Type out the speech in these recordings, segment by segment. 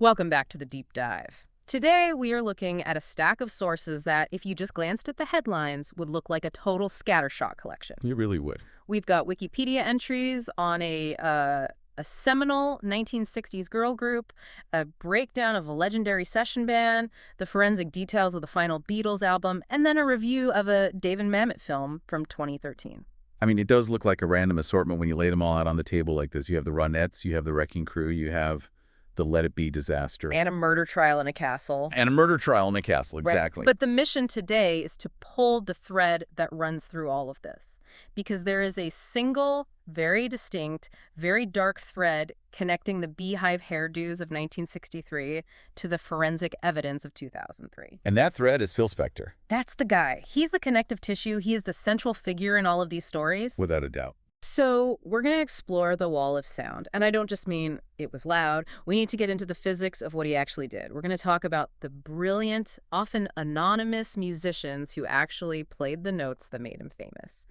Welcome back to the Deep Dive. Today, we are looking at a stack of sources that, if you just glanced at the headlines, would look like a total scattershot collection. You really would. We've got Wikipedia entries on a seminal 1960s girl group, a breakdown of a legendary session band, the forensic details of the final Beatles album, and then a review of a David Mamet film from 2013. I mean, it does look like a random assortment when you lay them all out on the table like this. You have the Ronettes, you have the Wrecking Crew, you have the Let It Be disaster. And a murder trial in a castle. And a murder trial in a castle, exactly. Right. But the mission today is to pull the thread that runs through all of this. Because there is a single, very distinct, very dark thread connecting the beehive hairdos of 1963 to the forensic evidence of 2003. And that thread is Phil Spector. That's the guy. He's the connective tissue. He is the central figure in all of these stories. Without a doubt. So we're going to explore the wall of sound. And I don't just mean it was loud. We need to get into the physics of what he actually did. We're going to talk about the brilliant, often anonymous musicians who actually played the notes that made him famous.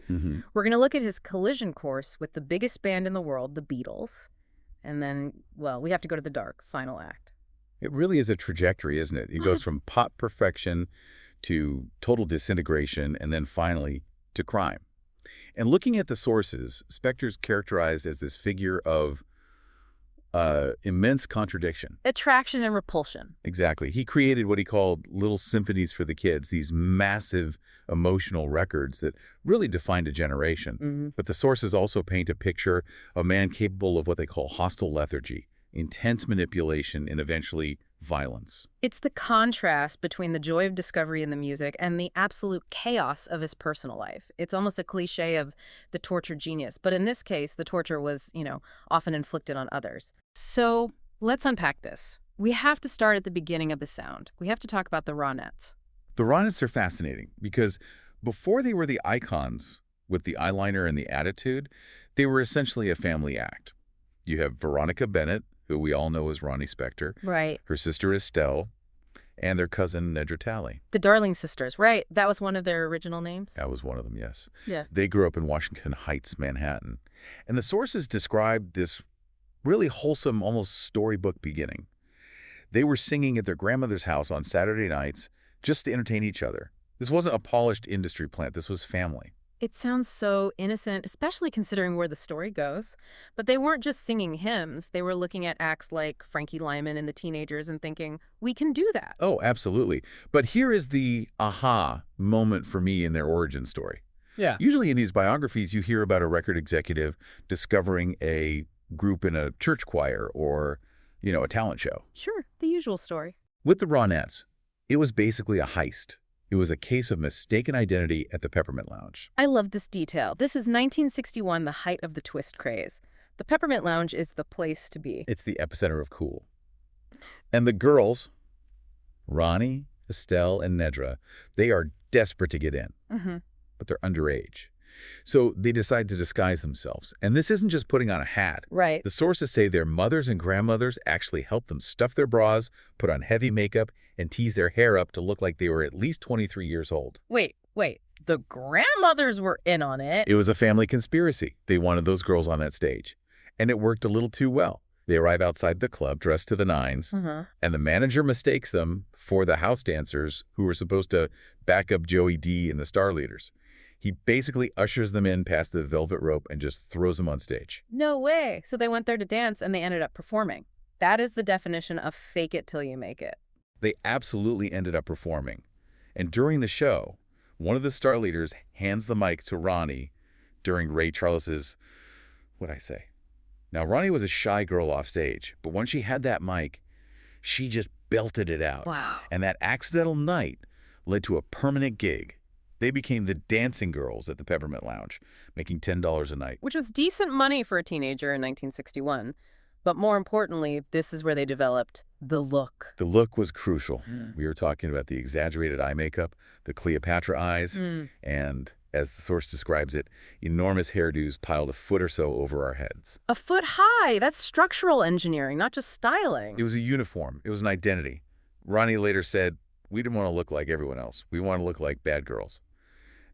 We're going to look at his collision course with the biggest band in the world, the Beatles. And then, well, we have to go to the dark final act. It really is a trajectory, isn't it? It goes from pop perfection to total disintegration and then finally to crime. And looking at the sources, Spector's characterized as this figure of immense contradiction. Attraction and repulsion. Exactly. He created what he called little symphonies for the kids, these massive emotional records that really defined a generation. But the sources also paint a picture of a man capable of what they call hostile lethargy, intense manipulation, and eventually violence. It's the contrast between the joy of discovery in the music and the absolute chaos of his personal life. It's almost a cliche of the tortured genius. But in this case, the torture was, often inflicted on others. So let's unpack this. We have to start at the beginning of the sound. We have to talk about the Ronettes. The Ronettes are fascinating because before they were the icons with the eyeliner and the attitude, they were essentially a family act. You have Veronica Bennett, who we all know as Ronnie Spector. Right. Her sister Estelle, and their cousin Nedra Talley. The Darling Sisters, right. That was one of their original names? That was one of them, yes. Yeah. They grew up in Washington Heights, Manhattan. And the sources describe this really wholesome, almost storybook beginning. They were singing at their grandmother's house on Saturday nights just to entertain each other. This wasn't a polished industry plant. This was family. It sounds so innocent, especially considering where the story goes. But they weren't just singing hymns. They were looking at acts like Frankie Lyman and the Teenagers and thinking, we can do that. Oh, absolutely. But here is the aha moment for me in their origin story. Yeah. Usually in these biographies, you hear about a record executive discovering a group in a church choir or, a talent show. Sure, the usual story. With the Ronettes, it was basically a heist. It was a case of mistaken identity at the Peppermint Lounge. I love this detail. This is 1961, the height of the twist craze. The Peppermint Lounge is the place to be. It's the epicenter of cool. And the girls, Ronnie, Estelle, and Nedra, they are desperate to get in. But they're underage. So they decide to disguise themselves. And this isn't just putting on a hat. Right. The sources say their mothers and grandmothers actually helped them stuff their bras, put on heavy makeup, and tease their hair up to look like they were at least 23 years old. Wait. The grandmothers were in on it. It was a family conspiracy. They wanted those girls on that stage. And it worked a little too well. They arrive outside the club dressed to the nines, and the manager mistakes them for the house dancers who were supposed to back up Joey D and the star leaders. He basically ushers them in past the velvet rope and just throws them on stage. No way. So they went there to dance and they ended up performing. That is the definition of fake it till you make it. They absolutely ended up performing. And during the show, one of the star leaders hands the mic to Ronnie during Ray Charles's, what'd I say? Now, Ronnie was a shy girl off stage, but when she had that mic, she just belted it out. Wow. And that accidental night led to a permanent gig. They became the dancing girls at the Peppermint Lounge, making $10 a night. Which was decent money for a teenager in 1961. But more importantly, this is where they developed the look. The look was crucial. We were talking about the exaggerated eye makeup, the Cleopatra eyes, and, as the source describes it, enormous hairdos piled a foot or so over our heads. A foot high! That's structural engineering, not just styling. It was a uniform. It was an identity. Ronnie later said, we didn't want to look like everyone else. We want to look like bad girls.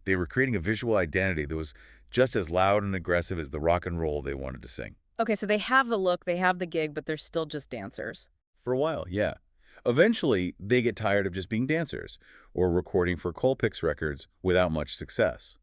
They were creating a visual identity that was just as loud and aggressive as the rock and roll they wanted to sing. Okay, so they have the look, they have the gig, but they're still just dancers. For a while, yeah. Eventually, they get tired of just being dancers or recording for Colpix Records without much success.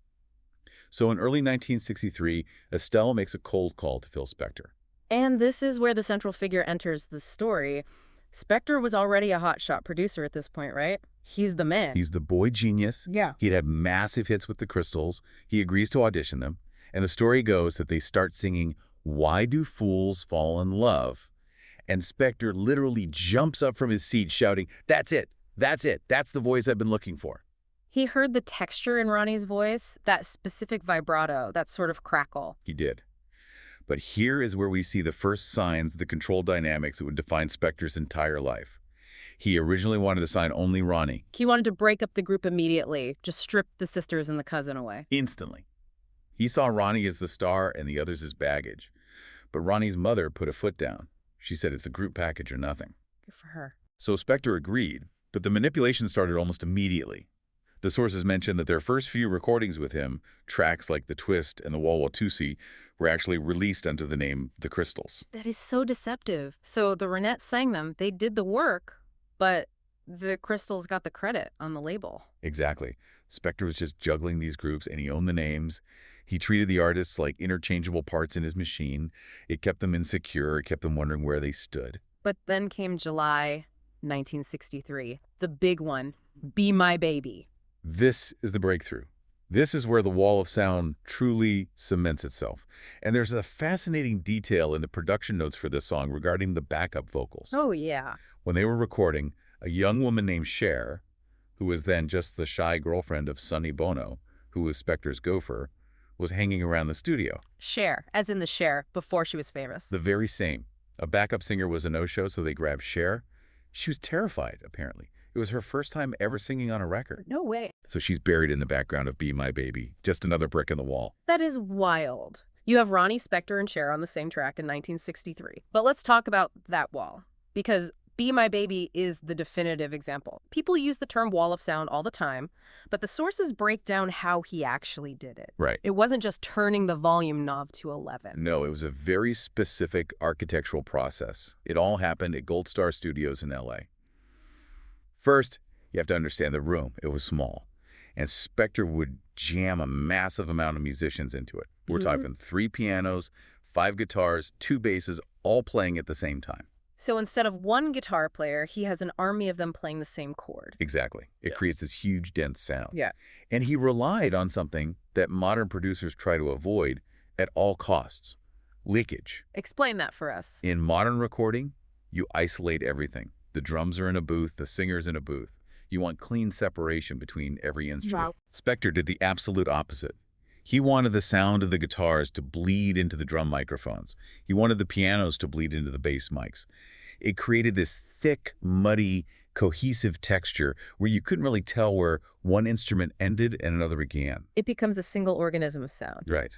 So in early 1963, Estelle makes a cold call to Phil Spector. And this is where the central figure enters the story. Spector was already a hotshot producer at this point, right? He's the man. He's the boy genius. Yeah. He'd had massive hits with the Crystals. He agrees to audition them. And the story goes that they start singing Why Do Fools Fall in Love? And Spector literally jumps up from his seat shouting, "That's it! That's it! That's the voice I've been looking for." He heard the texture in Ronnie's voice, that specific vibrato, that sort of crackle. He did. But here is where we see the first signs of the control dynamics that would define Spector's entire life. He originally wanted to sign only Ronnie. He wanted to break up the group immediately, just strip the sisters and the cousin away. Instantly. He saw Ronnie as the star and the others as baggage. But Ronnie's mother put a foot down. She said it's a group package or nothing. Good for her. So Spector agreed, but the manipulation started almost immediately. The sources mentioned that their first few recordings with him, tracks like The Twist and The Wah-Wah-Tussie, were actually released under the name The Crystals. That is so deceptive. So the Ronettes sang them, they did the work, but the Crystals got the credit on the label. Exactly. Spector was just juggling these groups, and he owned the names. He treated the artists like interchangeable parts in his machine. It kept them insecure. It kept them wondering where they stood. But then came July 1963, the big one, Be My Baby. This is the breakthrough. This is where the wall of sound truly cements itself. And there's a fascinating detail in the production notes for this song regarding the backup vocals. Oh, yeah. When they were recording, a young woman named Cher, who was then just the shy girlfriend of Sonny Bono, who was Spector's gopher, was hanging around the studio. Cher, as in the Cher, before she was famous. The very same. A backup singer was a no-show, so they grabbed Cher. She was terrified, apparently. It was her first time ever singing on a record. No way. So she's buried in the background of Be My Baby, just another brick in the wall. That is wild. You have Ronnie Spector and Cher on the same track in 1963. But let's talk about that wall, because Be My Baby is the definitive example. People use the term wall of sound all the time, but the sources break down how he actually did it. Right. It wasn't just turning the volume knob to 11. No, it was a very specific architectural process. It all happened at Gold Star Studios in L.A. First, you have to understand the room. It was small. And Spector would jam a massive amount of musicians into it. We're talking 3 pianos, 5 guitars, 2 basses, all playing at the same time. So instead of one guitar player, he has an army of them playing the same chord. Exactly. It creates this huge, dense sound. Yeah. And he relied on something that modern producers try to avoid at all costs: leakage. Explain that for us. In modern recording, you isolate everything. The drums are in a booth, the singer's in a booth. You want clean separation between every instrument. Wow. Spector did the absolute opposite. He wanted the sound of the guitars to bleed into the drum microphones. He wanted the pianos to bleed into the bass mics. It created this thick, muddy, cohesive texture where you couldn't really tell where one instrument ended and another began. It becomes a single organism of sound. Right.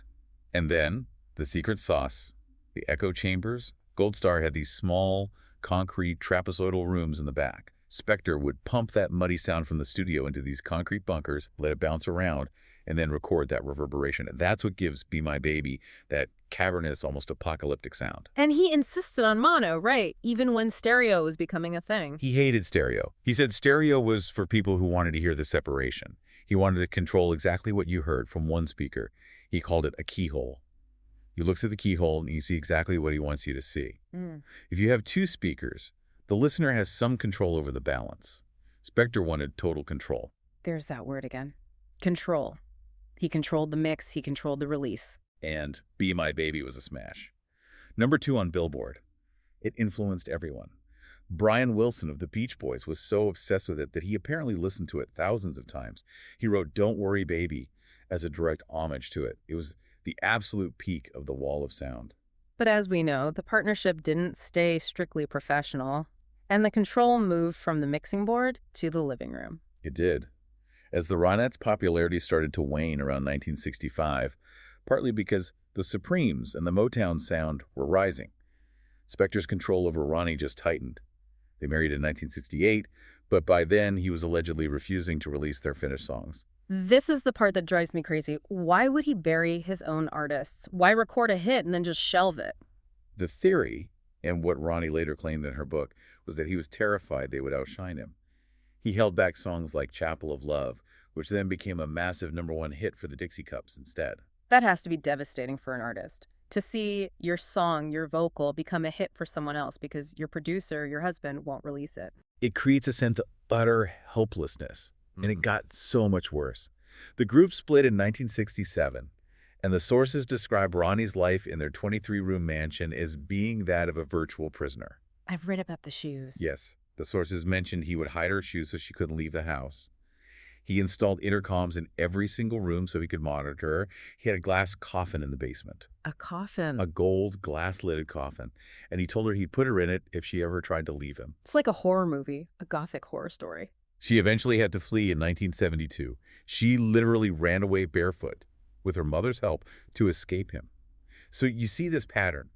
And then, the secret sauce, the echo chambers. Gold Star had these small, concrete trapezoidal rooms in the back. Spector would pump that muddy sound from the studio into these concrete bunkers, let it bounce around, and then record that reverberation. That's what gives Be My Baby that cavernous, almost apocalyptic sound. And he insisted on mono, right, even when stereo was becoming a thing. He hated stereo. He said stereo was for people who wanted to hear the separation. He wanted to control exactly what you heard from one speaker. He called it a keyhole. He looks at the keyhole and you see exactly what he wants you to see. If you have 2 speakers, the listener has some control over the balance. Spector wanted total control. There's that word again. Control. He controlled the mix, he controlled the release. And Be My Baby was a smash. Number 2 on Billboard. It influenced everyone. Brian Wilson of the Beach Boys was so obsessed with it that he apparently listened to it thousands of times. He wrote Don't Worry Baby as a direct homage to it. It was the absolute peak of the wall of sound. But as we know, the partnership didn't stay strictly professional, and the control moved from the mixing board to the living room. It did. As the Ronettes' popularity started to wane around 1965, partly because the Supremes and the Motown sound were rising, Spector's control over Ronnie just tightened. They married in 1968, but by then he was allegedly refusing to release their finished songs. This is the part that drives me crazy. Why would he bury his own artists? Why record a hit and then just shelve it? The theory And what Ronnie later claimed in her book was that he was terrified they would outshine him. He held back songs like Chapel of Love, which then became a massive #1 hit for the Dixie Cups instead. That has to be devastating for an artist. To see your song, your vocal, become a hit for someone else because your producer, your husband, won't release it. It creates a sense of utter helplessness, and it got so much worse. The group split in 1967, and the sources describe Ronnie's life in their 23-room mansion as being that of a virtual prisoner. I've read about the shoes. Yes, the sources mentioned he would hide her shoes so she couldn't leave the house. He installed intercoms in every single room so he could monitor her. He had a glass coffin in the basement. A coffin. A gold, glass-lidded coffin. And he told her he'd put her in it if she ever tried to leave him. It's like a horror movie, a gothic horror story. She eventually had to flee in 1972. She literally ran away barefoot, with her mother's help, to escape him. So you see this pattern.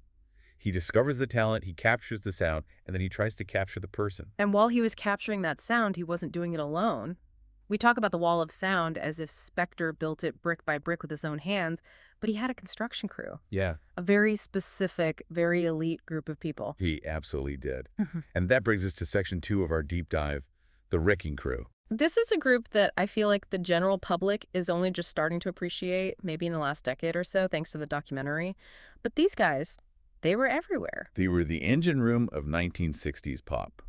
He discovers the talent, he captures the sound, and then he tries to capture the person. And while he was capturing that sound, he wasn't doing it alone. We talk about the wall of sound as if Spector built it brick by brick with his own hands, but he had a construction crew. Yeah. A very specific, very elite group of people. He absolutely did. And that brings us to section 2 of our deep dive, the wrecking crew. This is a group that I feel like the general public is only just starting to appreciate, maybe in the last decade or so, thanks to the documentary. But these guys, they were everywhere. They were the engine room of 1960s pop.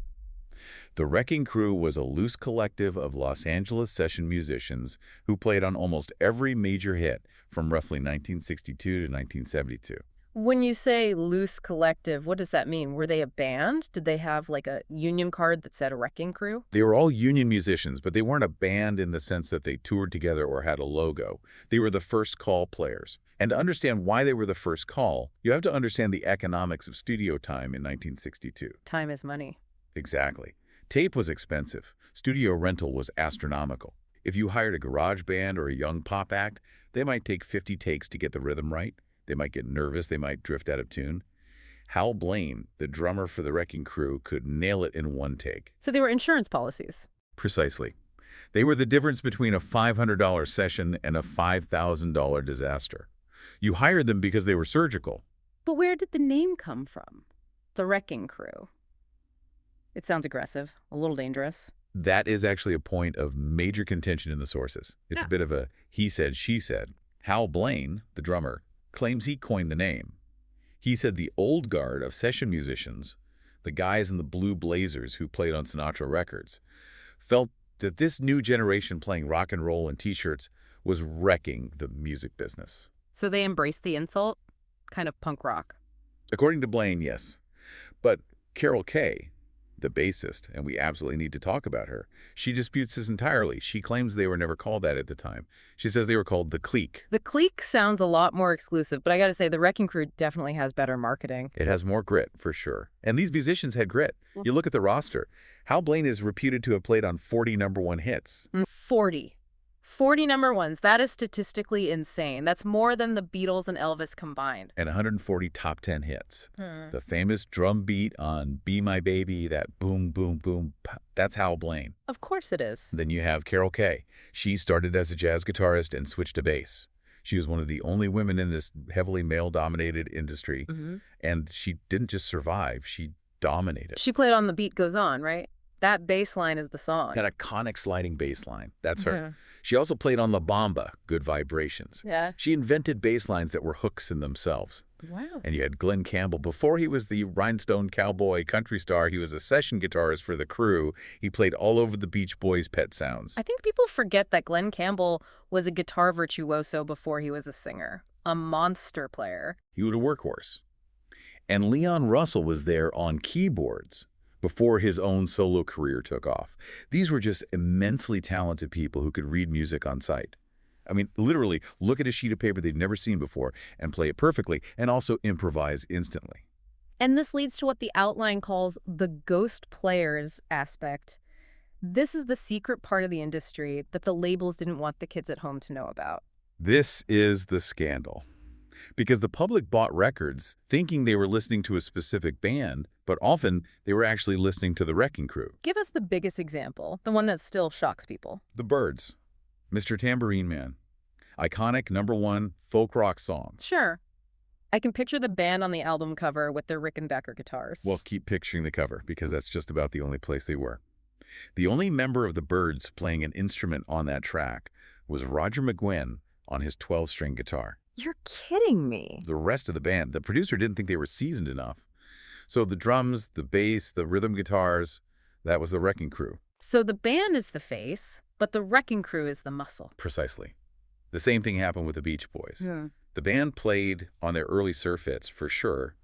The Wrecking Crew was a loose collective of Los Angeles session musicians who played on almost every major hit from roughly 1962 to 1972. When you say loose collective, what does that mean? Were they a band? Did they have like a union card that said Wrecking Crew? They were all union musicians, but they weren't a band in the sense that they toured together or had a logo. They were the first call players. And to understand why they were the first call, you have to understand the economics of studio time in 1962. Time is money. Exactly. Tape was expensive. Studio rental was astronomical. If you hired a garage band or a young pop act, they might take 50 takes to get the rhythm right. They might get nervous. They might drift out of tune. Hal Blaine, the drummer for the Wrecking Crew, could nail it in one take. So they were insurance policies. Precisely. They were the difference between a $500 session and a $5,000 disaster. You hired them because they were surgical. But where did the name come from? The Wrecking Crew. It sounds aggressive, a little dangerous. That is actually a point of major contention in the sources. It's a bit of a he said, she said. Hal Blaine, the drummer, claims he coined the name. He said the old guard of session musicians, the guys in the blue blazers who played on Sinatra records, felt that this new generation playing rock and roll and T-shirts was wrecking the music business. So they embraced the insult? Kind of punk rock. According to Blaine, yes. But Carol Kay, the bassist, and we absolutely need to talk about her, she disputes this entirely. She claims they were never called that at the time. She says they were called the Clique. The Clique sounds a lot more exclusive, but I gotta say, the Wrecking Crew definitely has better marketing. It has more grit, for sure. And these musicians had grit. You look at the roster. Hal Blaine is reputed to have played on 40 #1 hits. 40. 40 #1s. That is statistically insane. That's more than the Beatles and Elvis combined. And 140 top 10 hits. The famous drum beat on Be My Baby, that boom, boom, boom, that's Hal Blaine. Of course it is. Then you have Carol Kay. She started as a jazz guitarist and switched to bass. She was one of the only women in this heavily male-dominated industry. And she didn't just survive, she dominated. She played on The Beat Goes On, right? That bass line is the song. That iconic sliding bass line. That's her. She also played on La Bamba, Good Vibrations. Yeah. She invented bass lines that were hooks in themselves. Wow. And you had Glenn Campbell. Before he was the rhinestone cowboy country star, he was a session guitarist for the Crew. He played all over the Beach Boys' Pet Sounds. I think people forget that Glenn Campbell was a guitar virtuoso before he was a singer. A monster player. He was a workhorse. And Leon Russell was there on keyboards before his own solo career took off. These were just immensely talented people who could read music on sight. I mean, literally, look at a sheet of paper they'd never seen before and play it perfectly, and also improvise instantly. And this leads to what the outline calls the ghost players aspect. This is the secret part of the industry that the labels didn't want the kids at home to know about. This is the scandal. Because the public bought records thinking they were listening to a specific band, but often they were actually listening to the Wrecking Crew. Give us the biggest example, the one that still shocks people. The Byrds, Mr. Tambourine Man. Iconic #1 folk rock song. Sure. I can picture the band on the album cover with their Rickenbacker guitars. Well, keep picturing the cover, because that's just about the only place they were. The only member of the Byrds playing an instrument on that track was Roger McGuinn on his 12-string guitar. You're kidding me. The rest of the band, the producer didn't think they were seasoned enough. So the drums, the bass, the rhythm guitars, that was the wrecking crew. So the band is the face, but the wrecking crew is the muscle. Precisely. The same thing happened with the Beach Boys. The band played on their early surf hits, for sure,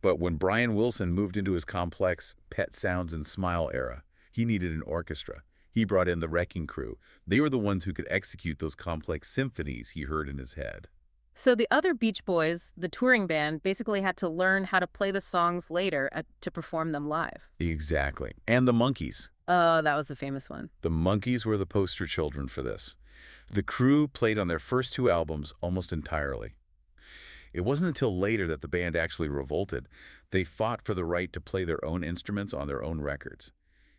but when Brian Wilson moved into his complex Pet Sounds and Smile era, he needed an orchestra. He brought in the wrecking crew. They were the ones who could execute those complex symphonies he heard in his head. So the other Beach Boys, the touring band, basically had to learn how to play the songs later to perform them live. Exactly. And the Monkees. Oh, that was the famous one. The Monkees were the poster children for this. The crew played on their first two albums almost entirely. It wasn't until later that the band actually revolted. They fought for the right to play their own instruments on their own records.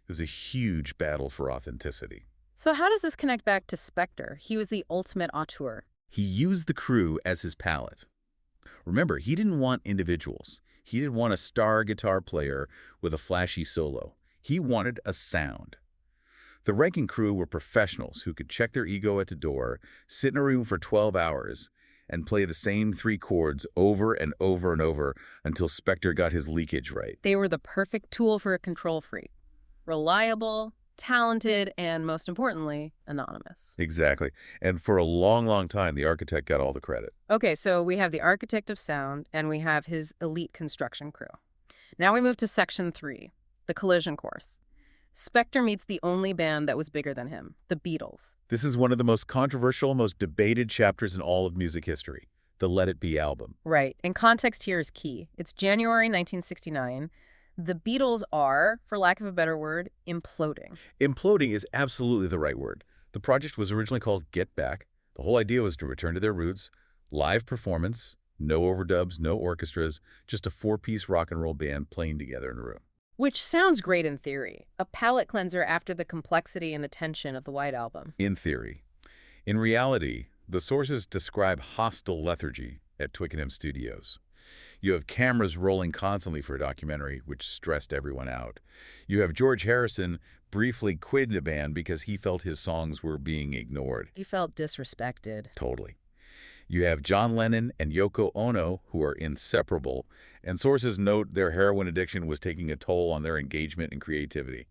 It was a huge battle for authenticity. So how does this connect back to Spector? He was the ultimate auteur. He used the crew as his palette. Remember, he didn't want individuals. He didn't want a star guitar player with a flashy solo. He wanted a sound. The wrecking crew were professionals who could check their ego at the door, sit in a room for 12 hours, and play the same 3 chords over and over and over until Spector got his leakage right. They were the perfect tool for a control freak. Reliable, talented, and most importantly, anonymous. Exactly. And for a long, long time, the architect got all the credit. Okay, so we have the architect of sound, and we have his elite construction crew. Now we move to section 3, the collision course. Spector meets the only band that was bigger than him, the Beatles. This is one of the most controversial, most debated chapters in all of music history, the Let It Be album. Right, and context here is key. It's January 1969. The Beatles are, for lack of a better word, imploding. Imploding is absolutely the right word. The project was originally called Get Back. The whole idea was to return to their roots, live performance, no overdubs, no orchestras, just a 4-piece rock and roll band playing together in a room. Which sounds great in theory. A palate cleanser after the complexity and the tension of the White Album. In theory. In reality, the sources describe hostile lethargy at Twickenham Studios. You have cameras rolling constantly for a documentary, which stressed everyone out. You have George Harrison briefly quit the band because he felt his songs were being ignored. He felt disrespected. Totally. You have John Lennon and Yoko Ono, who are inseparable, and sources note their heroin addiction was taking a toll on their engagement and creativity.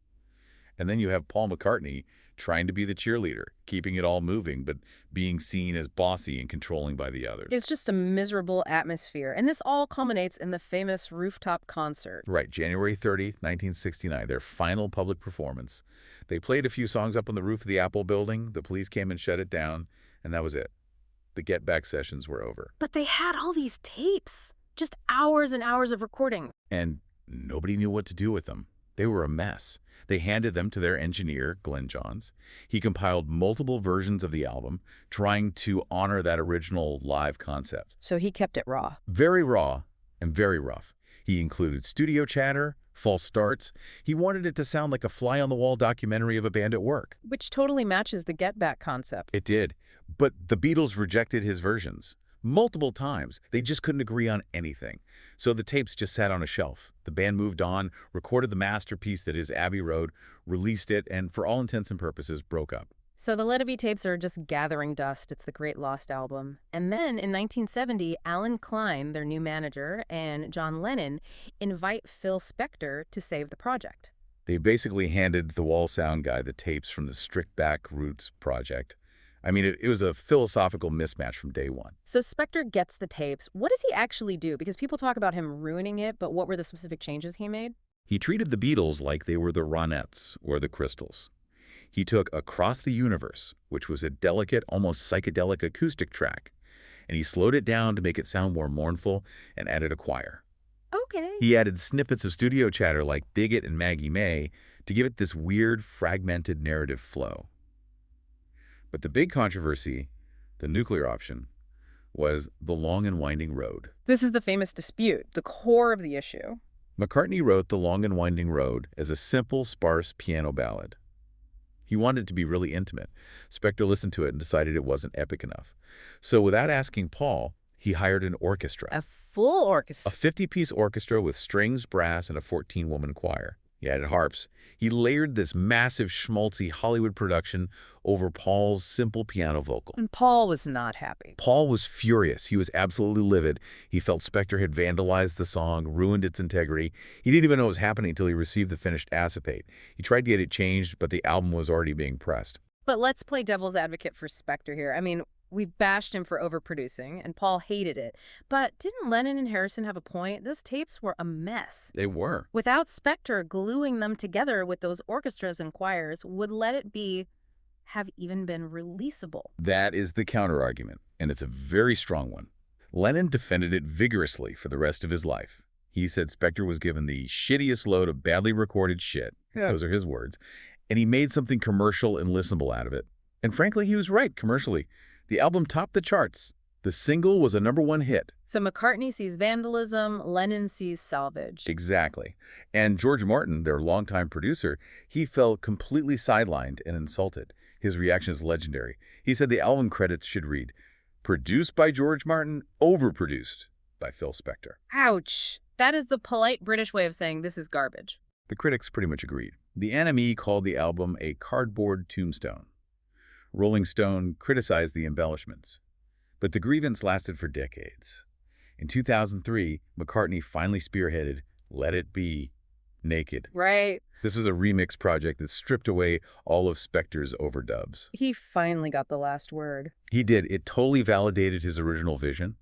And then you have Paul McCartney trying to be the cheerleader, keeping it all moving, but being seen as bossy and controlling by the others. It's just a miserable atmosphere, and this all culminates in the famous rooftop concert. Right, January 30, 1969, their final public performance. They played a few songs up on the roof of the Apple building, the police came and shut it down, and that was it. The Get Back sessions were over. But they had all these tapes, just hours and hours of recording. And nobody knew what to do with them. They were a mess. They handed them to their engineer, Glenn Johns. He compiled multiple versions of the album, trying to honor that original live concept. So he kept it raw. Very raw and very rough. He included studio chatter, false starts. He wanted it to sound like a fly-on-the-wall documentary of a band at work. Which totally matches the Get Back concept. It did. But the Beatles rejected his versions. Multiple times. They just couldn't agree on anything. So the tapes just sat on a shelf. The band moved on, recorded the masterpiece that is Abbey Road, released it, and for all intents and purposes, broke up. So the Let It Be tapes are just gathering dust. It's the great lost album. And then in 1970, Alan Klein, their new manager, and John Lennon invite Phil Spector to save the project. They basically handed the wall sound guy the tapes from the Strict Back Roots project. I mean, it was a philosophical mismatch from day one. So Spector gets the tapes. What does he actually do? Because people talk about him ruining it, but what were the specific changes he made? He treated the Beatles like they were the Ronettes or the Crystals. He took Across the Universe, which was a delicate, almost psychedelic acoustic track, and he slowed it down to make it sound more mournful and added a choir. Okay. He added snippets of studio chatter like Dig It and Maggie May to give it this weird, fragmented narrative flow. But the big controversy, the nuclear option, was The Long and Winding Road. This is the famous dispute, the core of the issue. McCartney wrote The Long and Winding Road as a simple, sparse piano ballad. He wanted it to be really intimate. Spector listened to it and decided it wasn't epic enough. So without asking Paul, he hired an orchestra. A full A orchestra. 50-piece orchestra with strings, brass, and a 14-woman choir. He added harps. He layered this massive, schmaltzy Hollywood production over Paul's simple piano vocal. And Paul was not happy. Paul was furious. He was absolutely livid. He felt Spector had vandalized the song, ruined its integrity. He didn't even know what was happening until he received the finished acetate. He tried to get it changed, but the album was already being pressed. But let's play devil's advocate for Spector here. I mean, we've bashed him for overproducing, and Paul hated it. But didn't Lennon and Harrison have a point? Those tapes were a mess. They were. Without Spector gluing them together with those orchestras and choirs, would Let It Be have even been releasable? That is the counterargument, and it's a very strong one. Lennon defended it vigorously for the rest of his life. He said Spector was given the shittiest load of badly recorded shit. Yeah. Those are his words. And he made something commercial and listenable out of it. And frankly, he was right commercially. The album topped the charts. The single was a #1 hit. So McCartney sees vandalism, Lennon sees salvage. Exactly. And George Martin, their longtime producer, he felt completely sidelined and insulted. His reaction is legendary. He said the album credits should read, "Produced by George Martin, overproduced by Phil Spector." Ouch. That is the polite British way of saying this is garbage. The critics pretty much agreed. The NME called the album a cardboard tombstone. Rolling Stone criticized the embellishments. But the grievance lasted for decades. In 2003, McCartney finally spearheaded Let It Be Naked. Right. This was a remix project that stripped away all of Spector's overdubs. He finally got the last word. He did. It totally validated his original vision.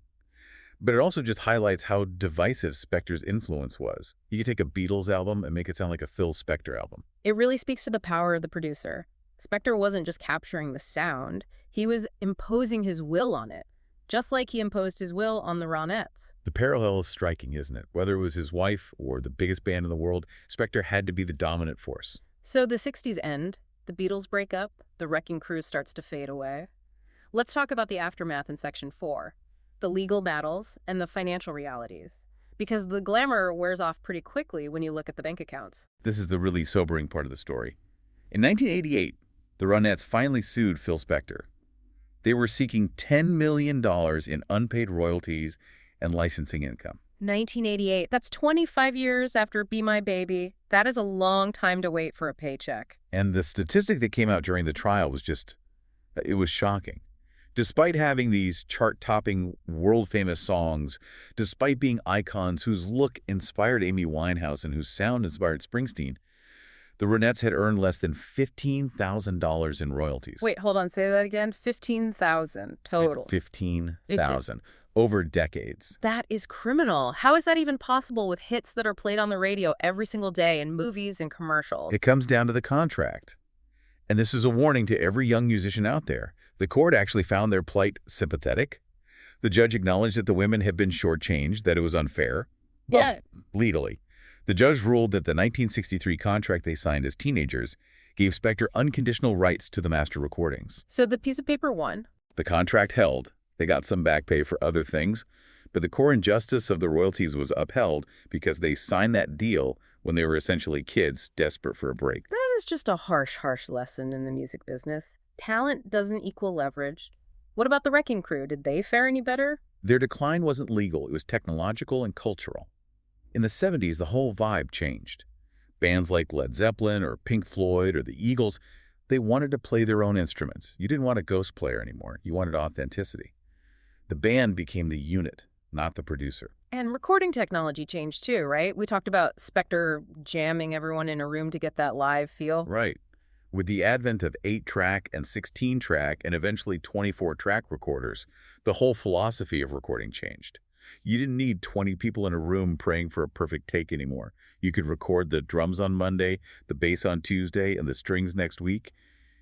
But it also just highlights how divisive Spector's influence was. You could take a Beatles album and make it sound like a Phil Spector album. It really speaks to the power of the producer. Spector wasn't just capturing the sound, he was imposing his will on it, just like he imposed his will on the Ronettes. The parallel is striking, isn't it? Whether it was his wife or the biggest band in the world, Spector had to be the dominant force. So the 60s end, the Beatles break up, the Wrecking Crew starts to fade away. Let's talk about the aftermath in Section 4. The legal battles, and the financial realities. Because the glamour wears off pretty quickly when you look at the bank accounts. This is the really sobering part of the story. In 1988, the Ronettes finally sued Phil Spector. They were seeking $10 million in unpaid royalties and licensing income. 1988, that's 25 years after Be My Baby. That is a long time to wait for a paycheck. And the statistic that came out during the trial was it was shocking. Despite having these chart-topping, world-famous songs, despite being icons whose look inspired Amy Winehouse and whose sound inspired Springsteen, the Ronettes had earned less than $15,000 in royalties. Wait, hold on, say that again. 15,000 total. 15,000 over decades. That is criminal. How is that even possible with hits that are played on the radio every single day in movies and commercials? It comes down to the contract. And this is a warning to every young musician out there. The court actually found their plight sympathetic. The judge acknowledged that the women had been shortchanged, that it was unfair. Yeah. Legally. The judge ruled that the 1963 contract they signed as teenagers gave Spector unconditional rights to the master recordings. So the piece of paper won. The contract held. They got some back pay for other things, but the core injustice of the royalties was upheld because they signed that deal when they were essentially kids desperate for a break. That is just a harsh, harsh lesson in the music business. Talent doesn't equal leverage. What about the Wrecking Crew? Did they fare any better? Their decline wasn't legal. It was technological and cultural. In the 70s, the whole vibe changed. Bands like Led Zeppelin or Pink Floyd or the Eagles, they wanted to play their own instruments. You didn't want a ghost player anymore. You wanted authenticity. The band became the unit, not the producer. And recording technology changed too, right? We talked about Spector jamming everyone in a room to get that live feel. Right. With the advent of 8-track and 16-track and eventually 24-track recorders, the whole philosophy of recording changed. You didn't need 20 people in a room praying for a perfect take anymore. You could record the drums on Monday, the bass on Tuesday, and the strings next week.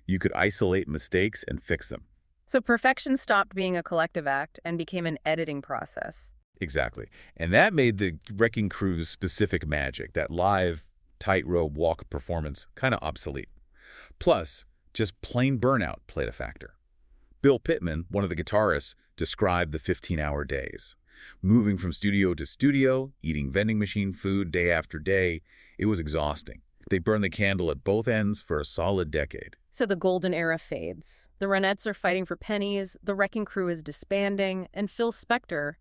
You could isolate mistakes and fix them. So perfection stopped being a collective act and became an editing process. Exactly. And that made the Wrecking Crew's specific magic, that live tightrope walk performance, kind of obsolete. Plus, just plain burnout played a factor. Bill Pittman, one of the guitarists, described the 15-hour days. Moving from studio to studio, eating vending machine food day after day, it was exhausting. They burned the candle at both ends for a solid decade. So the golden era fades. The Ronettes are fighting for pennies, the Wrecking Crew is disbanding, and Phil Spector,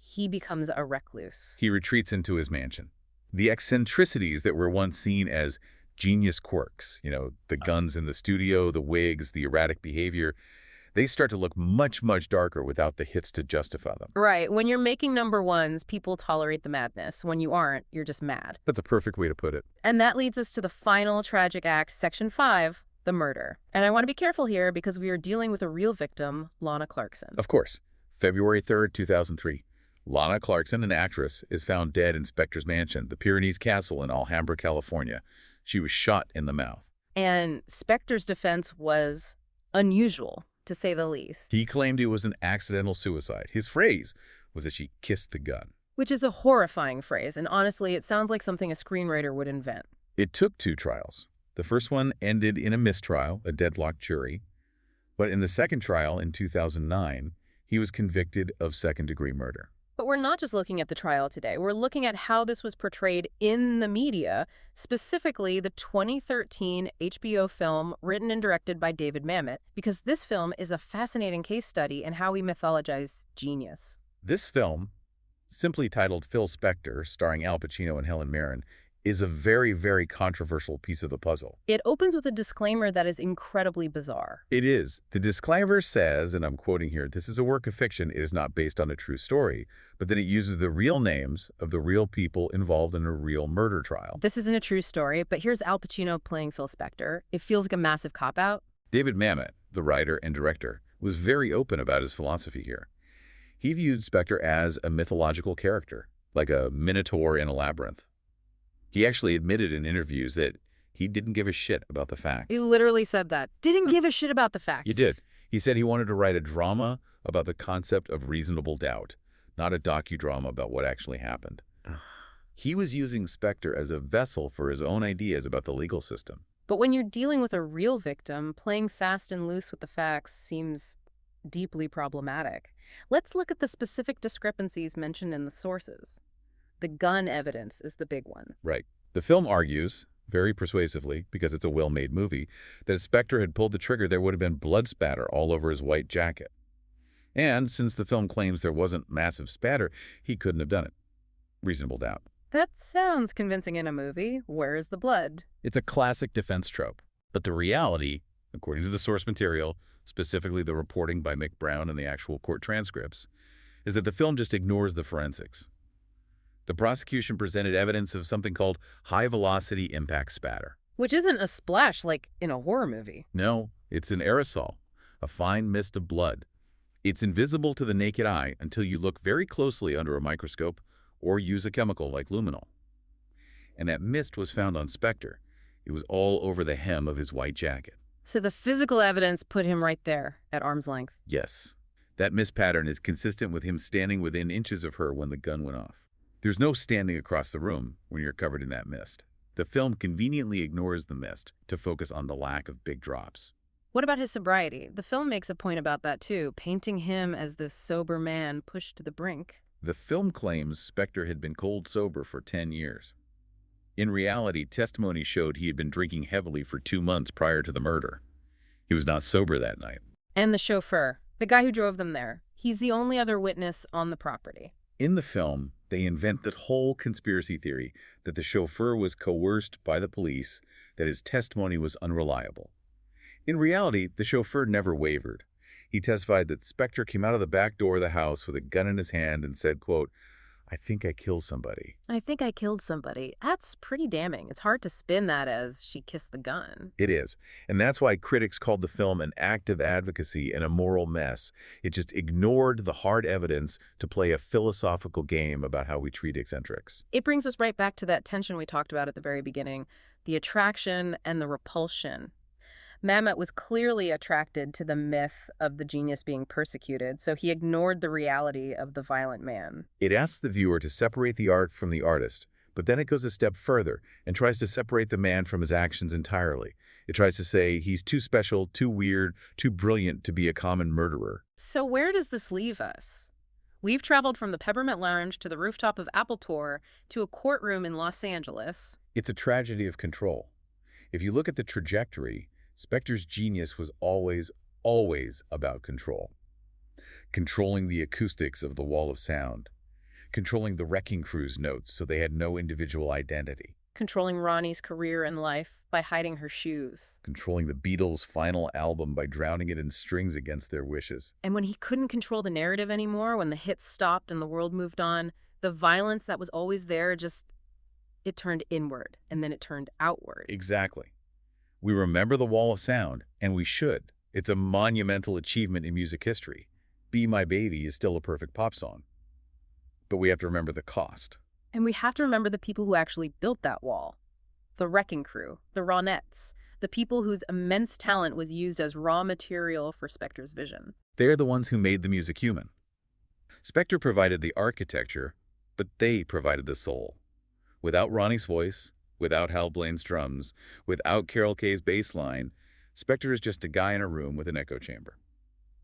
he becomes a recluse. He retreats into his mansion. The eccentricities that were once seen as genius quirks, the guns in the studio, the wigs, the erratic behavior, they start to look much, much darker without the hits to justify them. Right. When you're making number ones, people tolerate the madness. When you aren't, you're just mad. That's a perfect way to put it. And that leads us to the final tragic act, Section 5, the murder. And I want to be careful here because we are dealing with a real victim, Lana Clarkson. Of course. February 3rd, 2003. Lana Clarkson, an actress, is found dead in Spector's mansion, the Pyrenees Castle in Alhambra, California. She was shot in the mouth. And Spector's defense was unusual, to say the least. He claimed it was an accidental suicide. His phrase was that she kissed the gun. Which is a horrifying phrase, and honestly, it sounds like something a screenwriter would invent. It took 2 trials. The first one ended in a mistrial, a deadlocked jury. But in the second trial in 2009, he was convicted of second-degree murder. But we're not just looking at the trial today. We're looking at how this was portrayed in the media, specifically the 2013 HBO film written and directed by David Mamet, because this film is a fascinating case study in how we mythologize genius. This film, simply titled Phil Spector, starring Al Pacino and Helen Mirren, is a very, very controversial piece of the puzzle. It opens with a disclaimer that is incredibly bizarre. It is. The disclaimer says, and I'm quoting here, "This is a work of fiction. It is not based on a true story." But then it uses the real names of the real people involved in a real murder trial. This isn't a true story, but here's Al Pacino playing Phil Spector. It feels like a massive cop-out. David Mamet, the writer and director, was very open about his philosophy here. He viewed Spector as a mythological character, like a minotaur in a labyrinth. He actually admitted in interviews that he didn't give a shit about the facts. He literally said that. Didn't give a shit about the facts. He did. He said he wanted to write a drama about the concept of reasonable doubt, not a docudrama about what actually happened. He was using Spector as a vessel for his own ideas about the legal system. But when you're dealing with a real victim, playing fast and loose with the facts seems deeply problematic. Let's look at the specific discrepancies mentioned in the sources. The gun evidence is the big one. Right. The film argues, very persuasively, because it's a well-made movie, that if Spector had pulled the trigger, there would have been blood spatter all over his white jacket. And since the film claims there wasn't massive spatter, he couldn't have done it. Reasonable doubt. That sounds convincing in a movie. Where is the blood? It's a classic defense trope. But the reality, according to the source material, specifically the reporting by Mick Brown and the actual court transcripts, is that the film just ignores the forensics. The prosecution presented evidence of something called high-velocity impact spatter. Which isn't a splash like in a horror movie. No, it's an aerosol, a fine mist of blood. It's invisible to the naked eye until you look very closely under a microscope or use a chemical like luminol. And that mist was found on Spector. It was all over the hem of his white jacket. So the physical evidence put him right there at arm's length. Yes. That mist pattern is consistent with him standing within inches of her when the gun went off. There's no standing across the room when you're covered in that mist. The film conveniently ignores the mist to focus on the lack of big drops. What about his sobriety? The film makes a point about that too, painting him as this sober man pushed to the brink. The film claims Spector had been cold sober for 10 years. In reality, testimony showed he had been drinking heavily for 2 months prior to the murder. He was not sober that night. And the chauffeur, the guy who drove them there, he's the only other witness on the property. In the film, they invent that whole conspiracy theory that the chauffeur was coerced by the police, that his testimony was unreliable. In reality, the chauffeur never wavered. He testified that Spector came out of the back door of the house with a gun in his hand and said, quote, "I think I killed somebody." I think I killed somebody. That's pretty damning. It's hard to spin that as she kissed the gun. It is. And that's why critics called the film an act of advocacy and a moral mess. It just ignored the hard evidence to play a philosophical game about how we treat eccentrics. It brings us right back to that tension we talked about at the very beginning, the attraction and the repulsion. Mamet was clearly attracted to the myth of the genius being persecuted, so he ignored the reality of the violent man. It asks the viewer to separate the art from the artist, but then it goes a step further and tries to separate the man from his actions entirely. It tries to say he's too special, too weird, too brilliant to be a common murderer. So where does this leave us? We've traveled from the Peppermint Lounge to the rooftop of Apple Tour to a courtroom in Los Angeles. It's a tragedy of control. If you look at the trajectory, Spector's genius was always about control. Controlling the acoustics of the wall of sound, controlling the wrecking crew's notes so they had no individual identity, Controlling Ronnie's career and life by hiding her shoes. controlling the Beatles' final album by drowning it in strings against their wishes. And when he couldn't control the narrative anymore, when the hits stopped and the world moved on, the violence that was always there it turned inward, and then it turned outward. Exactly. We remember the Wall of Sound, and we should. It's a monumental achievement in music history. Be My Baby is still a perfect pop song. But we have to remember the cost. And we have to remember the people who actually built that wall. The wrecking crew, the Ronettes, the people whose immense talent was used as raw material for Spector's vision. They're the ones who made the music human. Spector provided the architecture, but they provided the soul. Without Ronnie's voice, without Hal Blaine's drums, without Carol Kay's bass line, Spector is just a guy in a room with an echo chamber.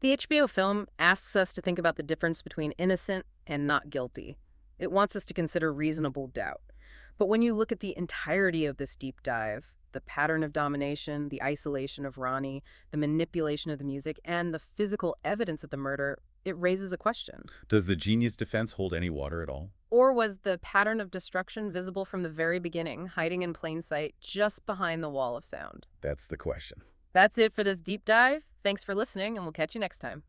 The HBO film asks us to think about the difference between innocent and not guilty. It wants us to consider reasonable doubt. But when you look at the entirety of this deep dive, the pattern of domination, the isolation of Ronnie, the manipulation of the music, and the physical evidence of the murder, it raises a question. Does the genius defense hold any water at all? Or was the pattern of destruction visible from the very beginning, hiding in plain sight just behind the Wall of Sound? That's the question. That's it for this deep dive. Thanks for listening, and we'll catch you next time.